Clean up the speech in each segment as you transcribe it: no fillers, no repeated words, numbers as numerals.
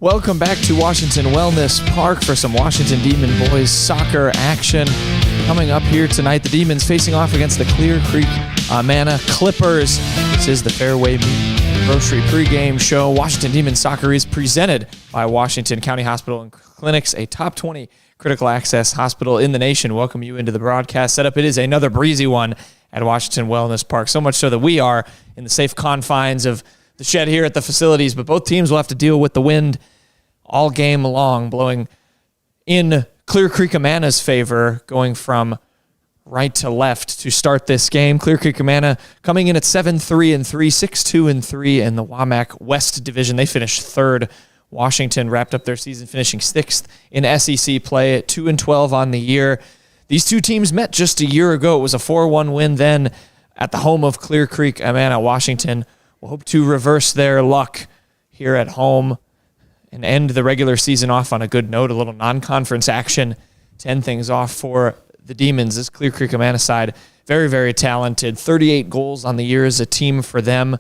Welcome back to Washington Wellness Park for some Washington Demon Boys soccer action. Coming up here tonight, the Demons facing off against the Clear Creek-Amana Clippers. This is the Fairway Meat Grocery pregame show. Washington Demon Soccer is presented by Washington County Hospital and Clinics, a top 20 critical access hospital in the nation. Welcome you into the broadcast setup. It is another breezy one at Washington Wellness Park, so much so that we are in the safe confines of the shed here at the facilities, but both teams will have to deal with the wind all game long, blowing in Clear Creek-Amana's favor, going from right to left to start this game. Clear Creek-Amana coming in at 7-3-3, 6-2-3 in the WAMAC West Division. They finished third. Washington wrapped up their season finishing sixth in SEC play at 2-12 on the year. These two teams met just a year ago. It was a 4-1 win then at the home of Clear Creek-Amana. Washington will hope to reverse their luck here at home and end the regular season off on a good note, a little non-conference action to end things off for the Demons. This Clear Creek-Amana side, very, very talented. 38 goals on the year as a team for them,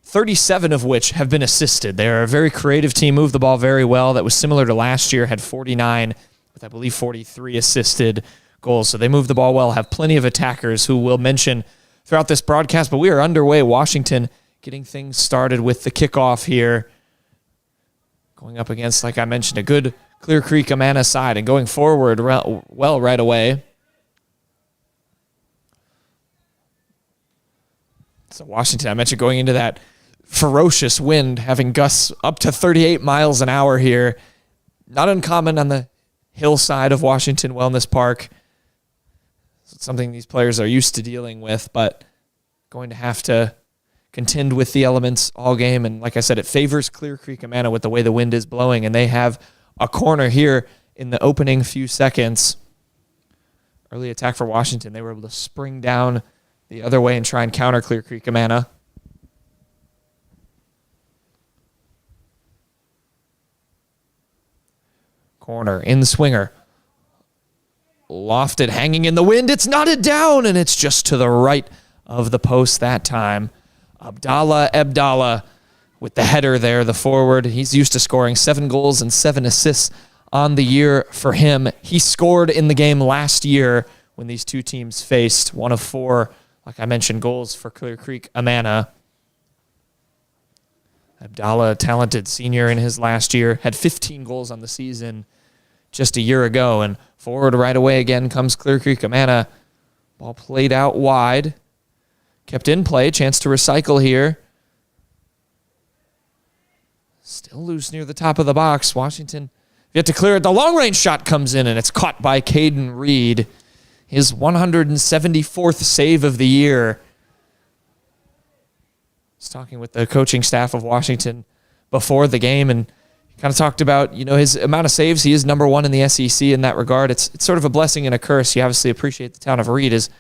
37 of which have been assisted. They're a very creative team, moved the ball very well. That was similar to last year, had 49, with I believe 43 assisted goals. So they move the ball well, have plenty of attackers who we'll mention throughout this broadcast. But we are underway. Washington getting things started with the kickoff here. Going up against, like I mentioned, a good Clear Creek-Amana side and going forward well right away. So Washington, I mentioned going into that ferocious wind, having gusts up to 38 miles an hour here. Not uncommon on the hillside of Washington Wellness Park. It's something these players are used to dealing with, but going to have to contend with the elements all game. And like I said, it favors Clear Creek-Amana with the way the wind is blowing, and they have a corner here in the opening few seconds. Early attack for Washington. They were able to spring down the other way and try and counter Clear Creek-Amana. Corner in the swinger. Lofted, hanging in the wind. It's knotted down, and it's just to the right of the post that time. Abdallah with the header there, the forward. He's used to scoring 7 goals and 7 assists on the year for him. He scored in the game last year when these two teams faced. 1 of 4, like I mentioned, goals for Clear Creek-Amana. Abdallah, a talented senior in his last year, had 15 goals on the season just a year ago. And forward right away again comes Clear Creek-Amana. Ball played out wide. Kept in play, chance to recycle here. Still loose near the top of the box. Washington yet to clear it. The long-range shot comes in, and it's caught by Caden Reed. His 174th save of the year. I was talking with the coaching staff of Washington before the game, and he kind of talked about, his amount of saves. He is number 1 in the SEC in that regard. It's sort of a blessing and a curse. You obviously appreciate the town of Reed as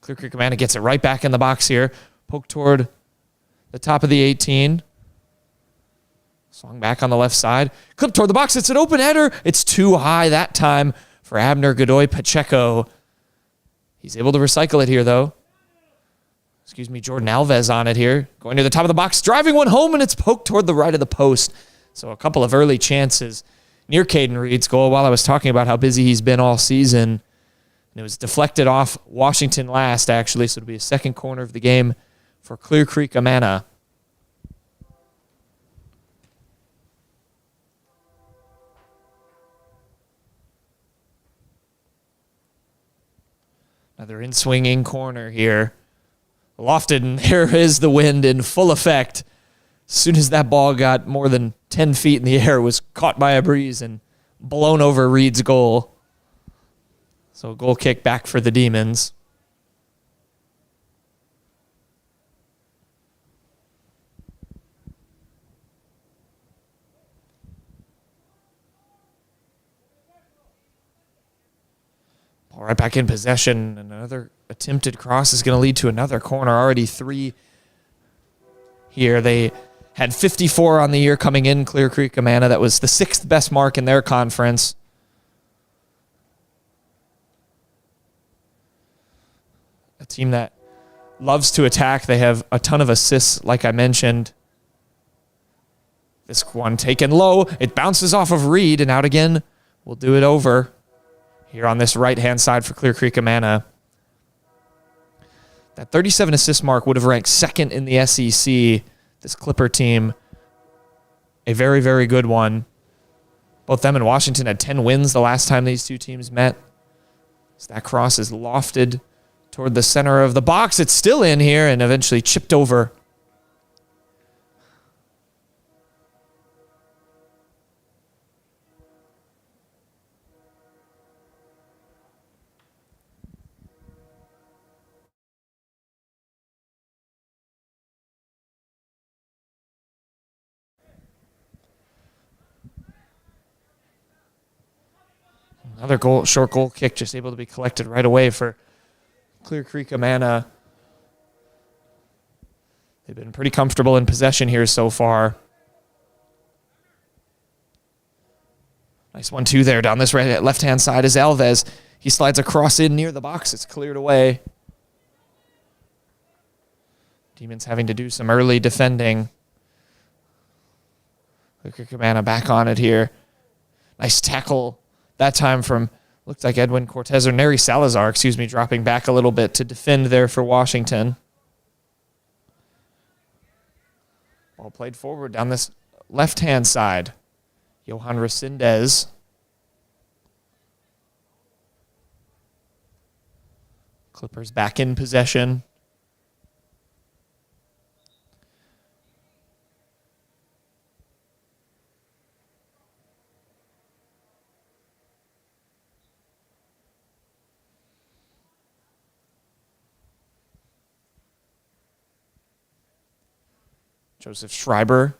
Clear Creek-Amana gets it right back in the box here. Poke toward the top of the 18. Swung back on the left side. Clip toward the box. It's an open header. It's too high that time for Abner Godoy Pacheco. He's able to recycle it here, though. Jordan Alves on it here. Going to the top of the box. Driving one home, and it's poked toward the right of the post. So a couple of early chances near Caden Reed's goal while I was talking about how busy he's been all season. And it was deflected off Washington last, actually, so it'll be a second corner of the game for Clear Creek-Amana. Another in-swinging corner here. Lofted, and there is the wind in full effect. As soon as that ball got more than 10 feet in the air, it was caught by a breeze and blown over Reed's goal. So a goal kick back for the Demons. Ball right back in possession. Another attempted cross is going to lead to another corner. Already 3 here. They had 54 on the year coming in, Clear Creek-Amana. That was the 6th best mark in their conference. A team that loves to attack. They have a ton of assists, like I mentioned. This one taken low. It bounces off of Reed and out again. We'll do it over here on this right-hand side for Clear Creek-Amana. That 37 assist mark would have ranked second in the SEC. This Clipper team, a very, very good one. Both them and Washington had 10 wins the last time these two teams met. So that cross is lofted toward the center of the box. It's still in here and eventually chipped over. Another goal, short goal kick, just able to be collected right away for Clear Creek-Amana. They've been pretty comfortable in possession here so far. Nice 1-2 there down this left-hand side is Alves. He slides across in near the box. It's cleared away. Demons having to do some early defending. Clear Creek-Amana back on it here. Nice tackle. That time from, looked like Edwin Cortez or Neri Salazar, dropping back a little bit to defend there for Washington. Ball played forward down this left-hand side. Johan Resendez. Clippers back in possession. Joseph Schreiber.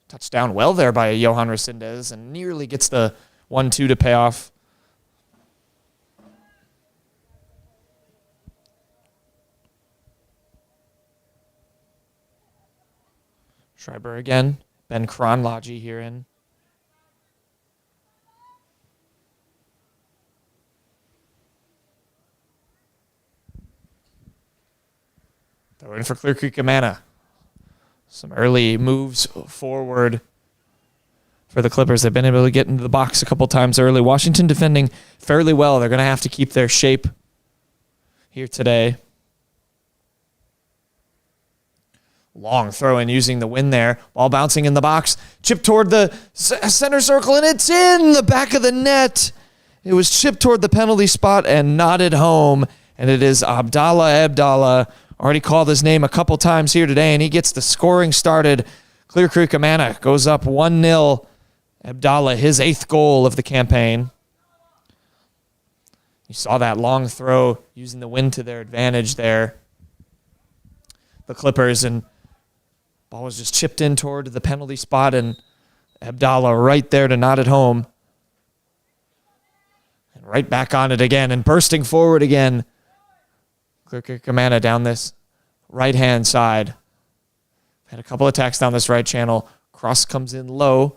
Touchdown well there by Johan Resendez and nearly gets the 1-2 to pay off. Schreiber again. Ben Kronlage here in. Throw in for Clear Creek-Amana. Some early moves forward for the Clippers. They've been able to get into the box a couple times early. Washington defending fairly well. They're going to have to keep their shape here today. Long throw in using the wind there. Ball bouncing in the box. Chip toward the center circle, and it's in the back of the net. It was chipped toward the penalty spot and nodded home, and it is Abdallah. Already called his name a couple times here today, and he gets the scoring started. Clear Creek-Amana goes up 1-0. Abdallah, his 8th goal of the campaign. You saw that long throw using the wind to their advantage there. The Clippers, and ball was just chipped in toward the penalty spot, and Abdallah right there to nod it home. And right back on it again, and bursting forward again. Clear Creek-Amana down this right-hand side. Had a couple attacks down this right channel. Cross comes in low.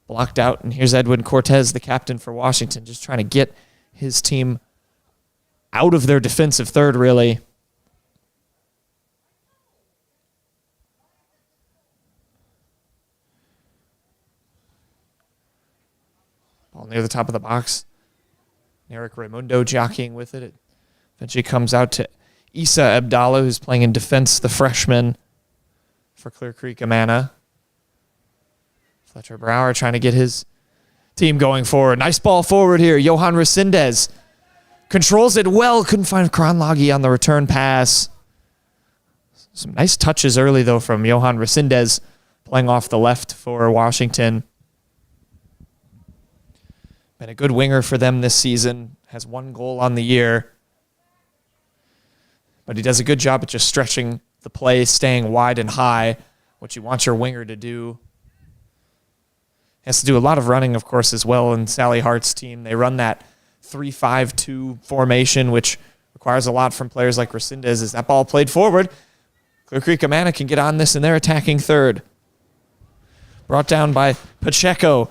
Blocked out. And here's Edwin Cortez, the captain for Washington, just trying to get his team out of their defensive third, really. Ball near the top of the box. Eric Raimundo jockeying with it. Eventually comes out to Issa Abdallah, who's playing in defense, the freshman for Clear Creek-Amana. Fletcher Brower trying to get his team going forward. Nice ball forward here. Johan Resendez controls it well. Couldn't find Kronlage on the return pass. Some nice touches early, though, from Johan Resendez playing off the left for Washington. Been a good winger for them this season. Has 1 goal on the year. But he does a good job at just stretching the play, staying wide and high, what you want your winger to do. He has to do a lot of running, of course, as well in Sally Hart's team. They run that 3-5-2 formation, which requires a lot from players like Resendez. As that ball played forward, Clear Creek-Amana can get on this, and they're attacking third. Brought down by Pacheco.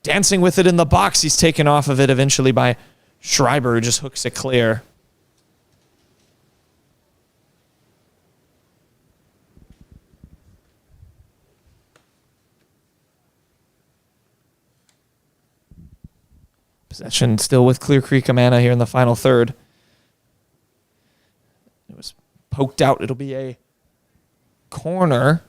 Dancing with it in the box. He's taken off of it eventually by Schreiber, who just hooks it clear. Possession still with Clear Creek-Amana here in the final third. It was poked out. It'll be a corner.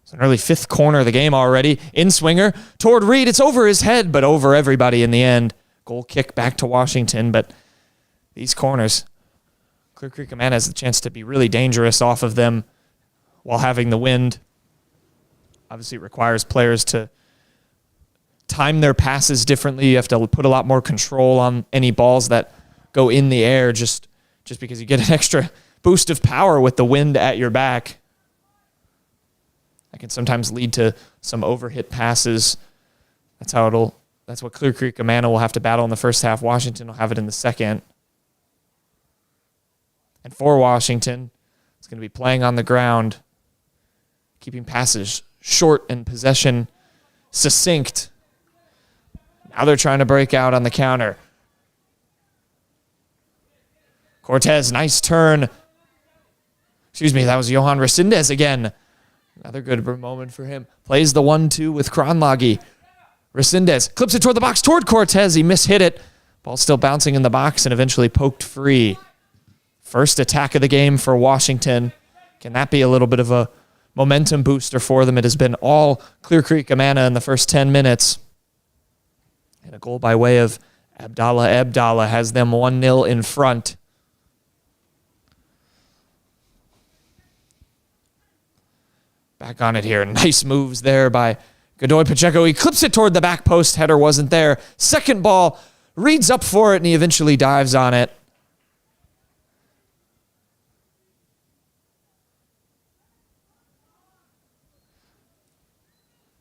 It's an early fifth corner of the game already. In swinger toward Reed. It's over his head, but over everybody in the end. Goal kick back to Washington, but these corners, Clear Creek-Amana has the chance to be really dangerous off of them while having the wind. Obviously, it requires players to time their passes differently. You have to put a lot more control on any balls that go in the air just because you get an extra boost of power with the wind at your back. That can sometimes lead to some overhit passes. That's what Clear Creek-Amana will have to battle in the first half. Washington will have it in the second. And for Washington, it's going to be playing on the ground, keeping passes short and possession succinct. Now they're trying to break out on the counter. Cortez, nice turn. Excuse me, that was Johan Resendez again. Another good moment for him. Plays the 1-2 with Kronlagi. Resendez clips it toward the box, toward Cortez. He mishit it. Ball still bouncing in the box and eventually poked free. First attack of the game for Washington. Can that be a little bit of a momentum booster for them? It has been all Clear Creek-Amana in the first 10 minutes. And a goal by way of Abdallah. Abdallah has them 1-0 in front. Back on it here. Nice moves there by Godoy Pacheco. He clips it toward the back post. Header wasn't there. Second ball. Reed's up for it, and he eventually dives on it.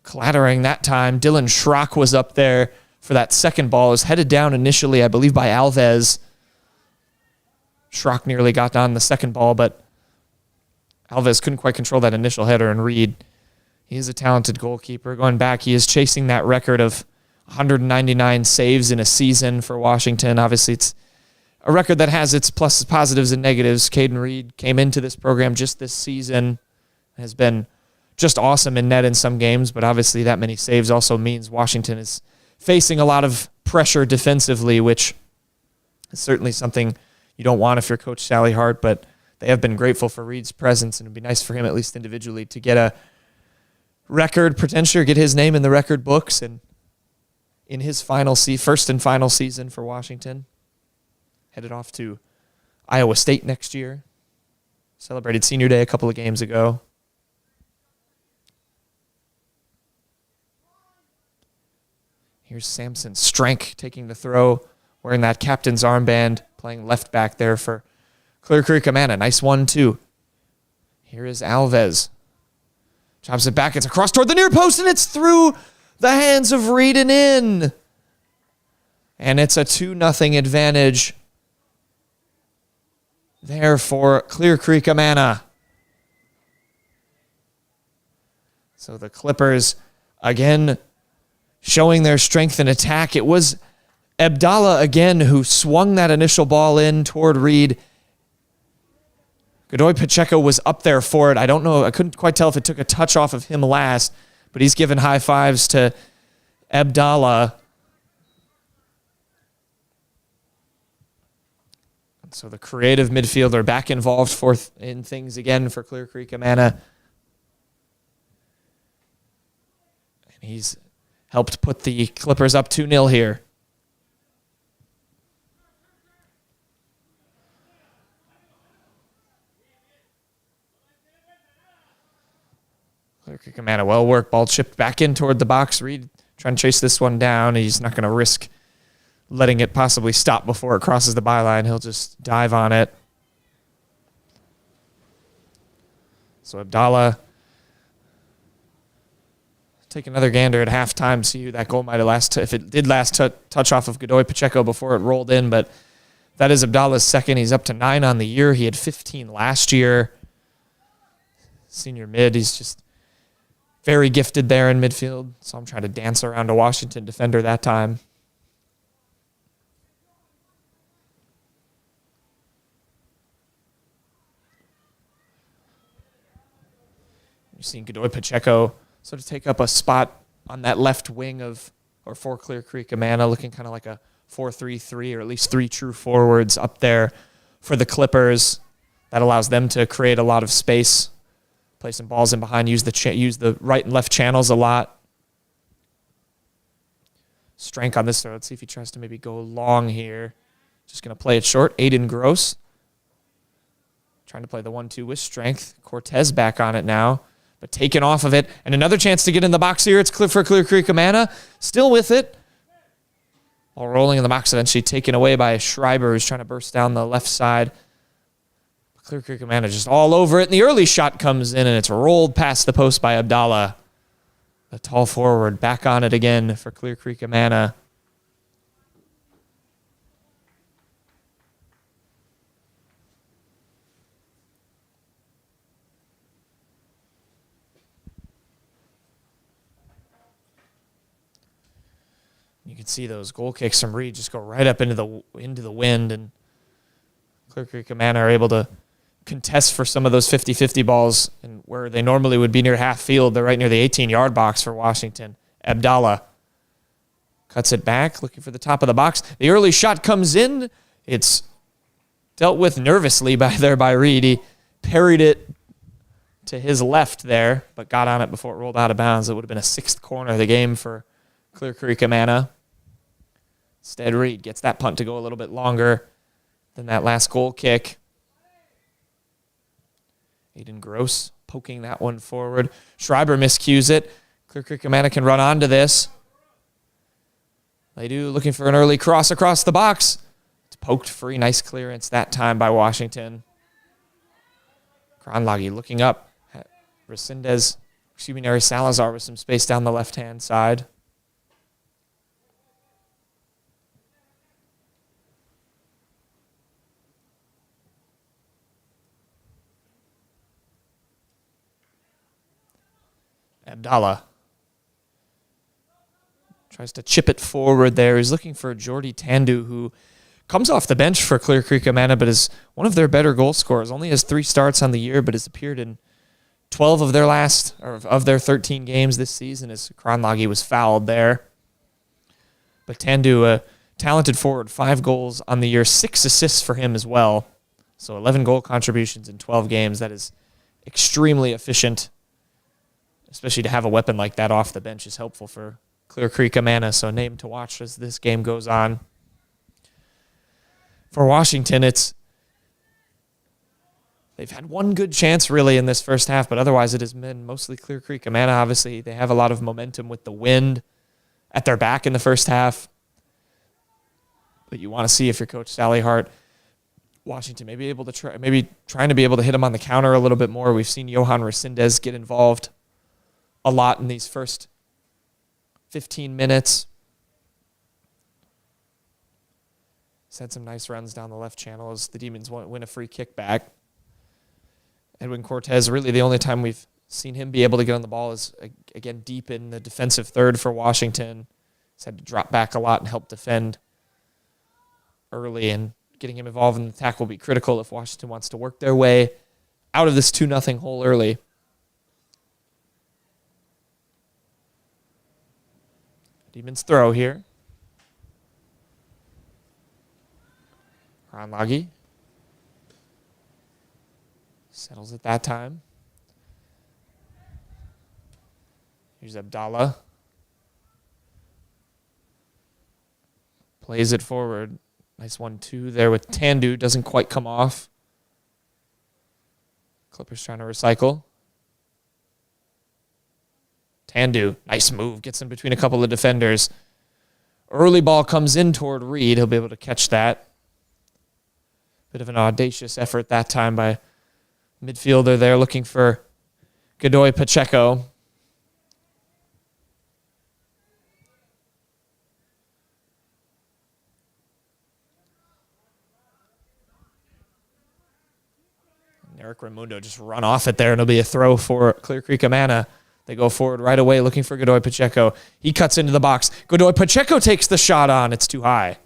Clattering that time. Dylan Schrock was up there for that second ball. It was headed down initially, I believe, by Alves. Schrock nearly got on the second ball, but Alves couldn't quite control that initial header, and Reed, he is a talented goalkeeper. Going back, he is chasing that record of 199 saves in a season for Washington. Obviously, it's a record that has its pluses, positives, and negatives. Caden Reed came into this program just this season, has been just awesome in net in some games, but obviously that many saves also means Washington is facing a lot of pressure defensively, which is certainly something you don't want if you're Coach Sally Hart, but they have been grateful for Reed's presence, and it'd be nice for him, at least individually, to get a record potentially or get his name in the record books and in his first and final season for Washington. Headed off to Iowa State next year. Celebrated Senior Day a couple of games ago. Here's Samson Strank taking the throw, wearing that captain's armband, playing left back there for Clear Creek-Amana. Nice 1-2. Here is Alves. Chops it back. It's across toward the near post, and it's through the hands of Reed and in. And it's a 2-0 advantage there for Clear Creek-Amana. So the Clippers, again, showing their strength in attack. It was Abdallah again who swung that initial ball in toward Reed. Godoy Pacheco was up there for it. I don't know. I couldn't quite tell if it took a touch off of him last, but he's given high fives to Abdallah. So the creative midfielder back involved in things again for Clear Creek-Amana. And he's helped put the Clippers up 2-0 here. Clear Creek-Amana, well worked. Ball chipped back in toward the box. Reed trying to chase this one down. He's not going to risk letting it possibly stop before it crosses the byline. He'll just dive on it. So Abdallah take another gander at halftime, see who that goal might have if it did last touch off of Godoy Pacheco before it rolled in, but that is Abdallah's second. He's up to 9 on the year. He had 15 last year. Senior mid, he's just very gifted there in midfield. So I'm trying to dance around a Washington defender that time. You've seen Godoy Pacheco sort of take up a spot on that left wing for Clear Creek-Amana, looking kind of like a 4-3-3, or at least 3 true forwards up there for the Clippers. That allows them to create a lot of space, play some balls in behind, use the right and left channels a lot. Strank on this throw. Let's see if he tries to maybe go long here. Just going to play it short. Aiden Gross trying to play the 1-2 with strength. Cortez back on it now, but taken off of it. And another chance to get in the box here. It's clear for Clear Creek-Amana. Still with it. Ball rolling in the box, eventually taken away by Schreiber, who's trying to burst down the left side. Clear Creek-Amana just all over it, and the early shot comes in, and it's rolled past the post by Abdallah. The tall forward back on it again for Clear Creek-Amana. You can see those goal kicks from Reed just go right up into the wind, and Clear Creek-Amana are able to contest for some of those 50-50 balls, and where they normally would be near half field, they're right near the 18-yard box for Washington. Abdallah cuts it back, looking for the top of the box. The early shot comes in. It's dealt with nervously by Reed. He parried it to his left there, but got on it before it rolled out of bounds. It would have been a 6th corner of the game for Clear Creek-Amana. Instead, Reed gets that punt to go a little bit longer than that last goal kick. Aiden Gross poking that one forward. Schreiber miscues it. Clear Creek-Amana can run onto this. They do, looking for an early cross across the box. It's poked free. Nice clearance that time by Washington. Kronlagi looking up at Neri Salazar with some space down the left-hand side. Abdallah tries to chip it forward there. He's looking for Jordy Tandu, who comes off the bench for Clear Creek-Amana, but is one of their better goal scorers. Only has 3 starts on the year, but has appeared in 12 of their 13 games this season, as Kronlagi was fouled there. But Tandu, a talented forward, 5 goals on the year, 6 assists for him as well. So 11 goal contributions in 12 games. That is extremely efficient. Especially to have a weapon like that off the bench is helpful for Clear Creek-Amana, so a name to watch as this game goes on. For Washington, they've had one good chance really in this first half, but otherwise it has been mostly Clear Creek-Amana. Obviously, they have a lot of momentum with the wind at their back in the first half. But you want to see, if you're Coach Sally Hart, Washington may be able to trying to be able to hit them on the counter a little bit more. We've seen Johan Resendez get involved a lot in these first 15 minutes. He's had some nice runs down the left channel as the Demons win a free kick back. Edwin Cortez, really the only time we've seen him be able to get on the ball is, again, deep in the defensive third for Washington. He's had to drop back a lot and help defend early, and getting him involved in the attack will be critical if Washington wants to work their way out of this 2-0 hole early. Demons throw here. Kronlagi settles it that time. Here's Abdallah. Plays it forward. Nice 1-2 there with Tandu. Doesn't quite come off. Clippers trying to recycle. Tandu, nice move, gets in between a couple of defenders. Early ball comes in toward Reed. He'll be able to catch that. Bit of an audacious effort that time by midfielder there, looking for Godoy Pacheco. Eric Raimundo just run off it there, and it'll be a throw for Clear Creek-Amana. They go forward right away looking for Godoy Pacheco. He cuts into the box. Godoy Pacheco takes the shot on. It's too high.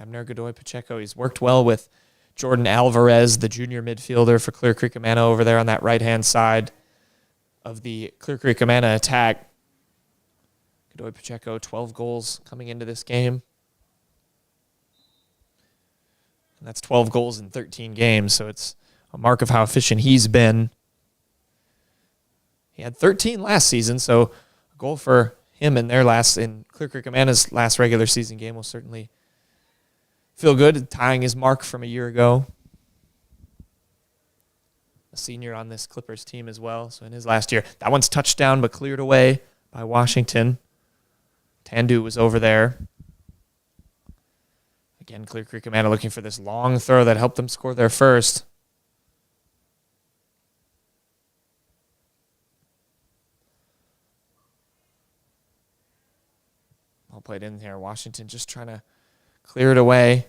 Abner Godoy Pacheco. He's worked well with Jordan Alvarez, the junior midfielder for Clear Creek-Amana over there on that right-hand side of the Clear Creek-Amana attack. Godoy Pacheco, 12 goals coming into this game. And that's 12 goals in 13 games, so it's a mark of how efficient he's been. He had 13 last season, so a goal for him in Clear Creek-Amana's last regular season game will certainly feel good, tying his mark from a year ago. A senior on this Clippers team as well, so in his last year. That one's touched down but cleared away by Washington. Tandu was over there. Again, Clear Creek-Amana looking for this long throw that helped them score their first. All played in here. Washington just trying to clear it away.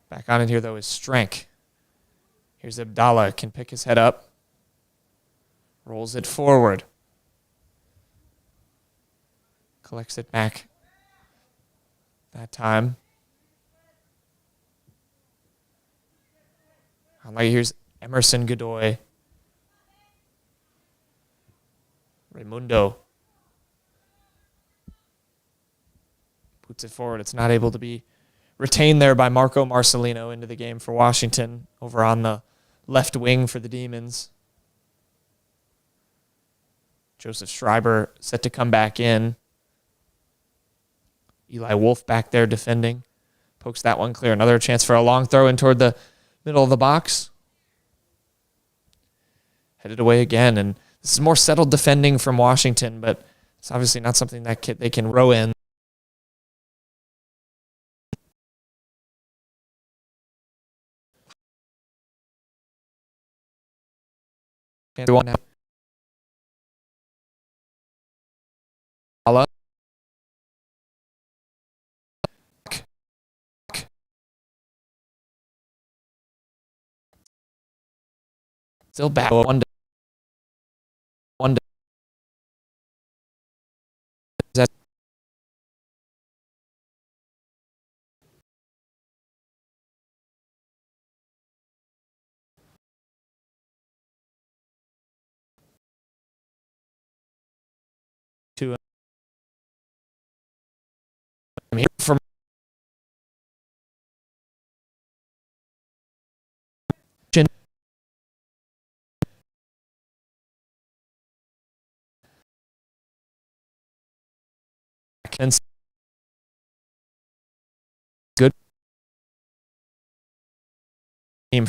Back on in here, though, is Strank. Here's Abdallah. Can pick his head up. Rolls it forward. Collects it back. That time. Here's Emerson Godoy. Raimundo. Puts it forward. It's not able to be retained there by Marco Marcelino into the game for Washington over on the left wing for the Demons. Joseph Schreiber set to come back in. Eli Wolf back there defending. Pokes that one clear. Another chance for a long throw in toward the middle of the box. Headed away again. And this is more settled defending from Washington, but it's obviously not something that they can row in. Still back. One to I'm here from and good team.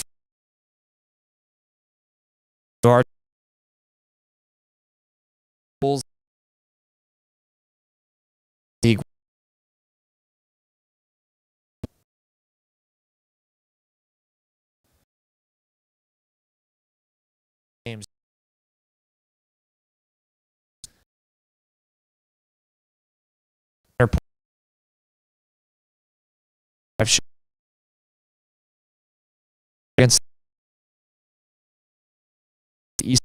Bulls league games. Against the East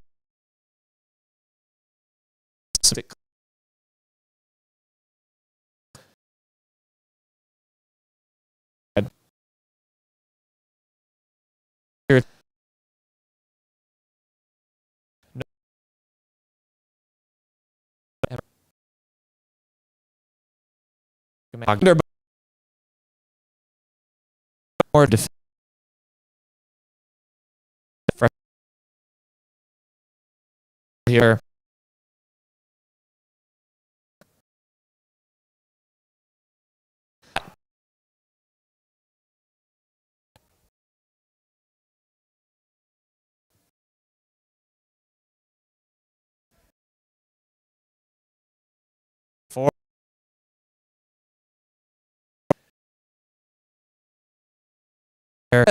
here. More here. Four. There.